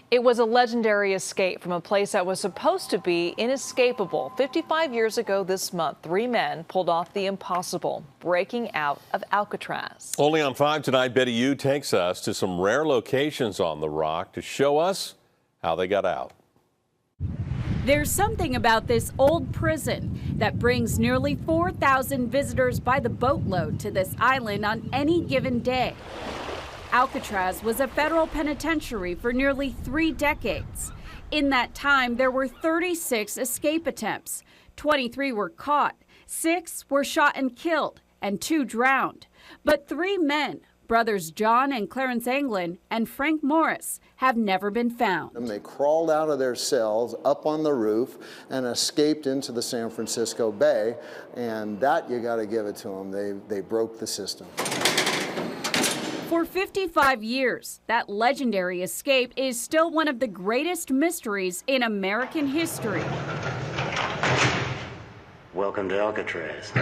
It was a legendary escape from a place that was supposed to be inescapable. 55 years ago this month, 3 men pulled off the impossible, breaking out of Alcatraz. Only on 5 tonight, Betty Yu takes us to some rare locations on the Rock to show us how they got out. There's something about this old prison that brings nearly 4,000 visitors by the boatload to this island on any given day. Alcatraz was a federal penitentiary for nearly 3 decades. In that time, there were 36 escape attempts. 23 were caught, 6 were shot and killed, and 2 drowned. But 3 men, brothers John and Clarence Anglin and Frank Morris, have never been found. And they crawled out of their cells up on the roof and escaped into the San Francisco Bay, and that you got to give it to them. They broke the system. For 55 years, that legendary escape is still one of the greatest mysteries in American history. Welcome to Alcatraz.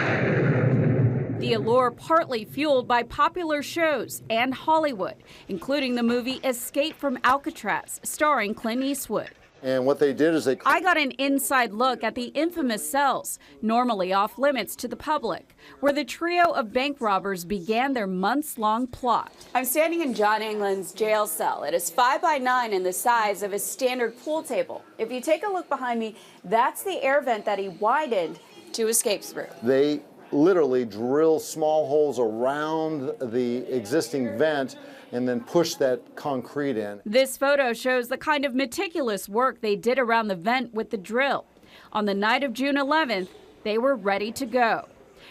The allure partly fueled by popular shows and Hollywood, including the movie Escape from Alcatraz, starring Clint Eastwood. And what they did is I got an inside look at the infamous cells, normally off limits to the public, where the trio of bank robbers began their months-long plot. I'm standing in John Anglin's jail cell. It is 5 by 9 in the size of a standard pool table. If you take a look behind me, that's the air vent that he widened to escape through. They literally drill small holes around the existing vent and then push that concrete in. This photo shows the kind of meticulous work they did around the vent with the drill. On the night of June 11th, they were ready to go.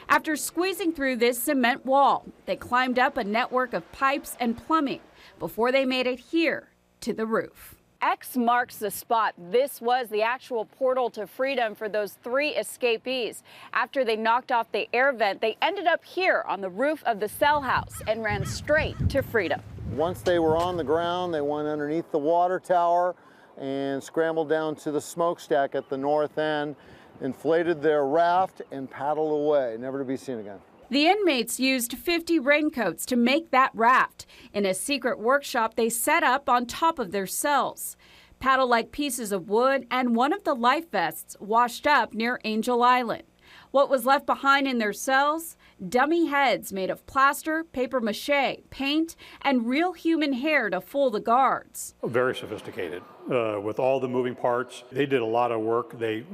After squeezing through this cement wall, they climbed up a network of pipes and plumbing before they made it here to the roof. X marks the spot. This was the actual portal to freedom for those 3 escapees. After they knocked off the air vent, they ended up here on the roof of the cell house and ran straight to freedom. Once they were on the ground, they went underneath the water tower and scrambled down to the smokestack at the north end, inflated their raft, and paddled away, never to be seen again. The inmates used 50 raincoats to make that raft in a secret workshop they set up on top of their cells. Paddle-like pieces of wood and one of the life vests washed up near Angel Island. What was left behind in their cells? Dummy heads made of plaster, paper mache, paint, and real human hair to fool the guards. Very sophisticated with all the moving parts. They did a lot of work. They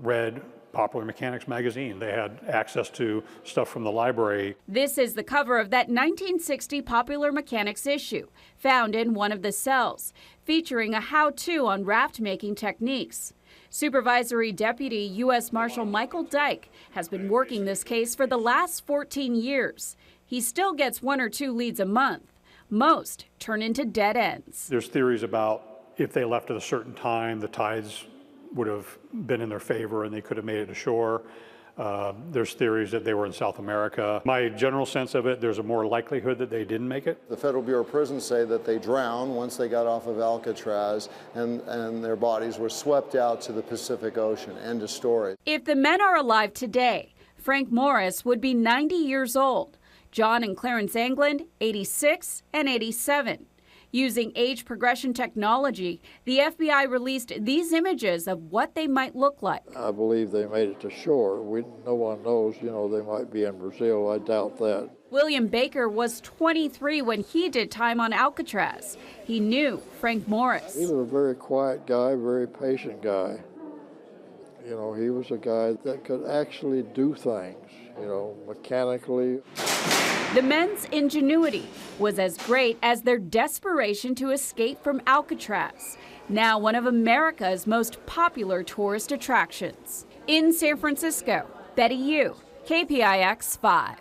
read Popular Mechanics magazine. They had access to stuff from the library. This is the cover of that 1960 Popular Mechanics issue, found in one of the cells, featuring a how-to on raft making techniques. Supervisory Deputy U.S. Marshal Michael Dyke has been working this case for the last 14 years. He still gets 1 or 2 leads a month. Most turn into dead ends. There's theories about if they left at a certain time, the tides would have been in their favor and they could have made it ashore. There's theories that they were in South America. My general sense of it, there's a more likelihood that they didn't make it. The Federal Bureau of Prisons say that they drowned once they got off of Alcatraz and their bodies were swept out to the Pacific Ocean. End of story. If the men are alive today, Frank Morris would be 90 years old. John and Clarence Anglin, 86 and 87. Using age progression technology, the FBI released these images of what they might look like. I believe they made it to shore. No one knows, they might be in Brazil. I doubt that. William Baker was 23 when he did time on Alcatraz. He knew Frank Morris. He was a very quiet guy, very patient guy. He was a guy that could actually do things, mechanically. The men's ingenuity was as great as their desperation to escape from Alcatraz, now one of America's most popular tourist attractions. In San Francisco, Betty Yu, KPIX 5.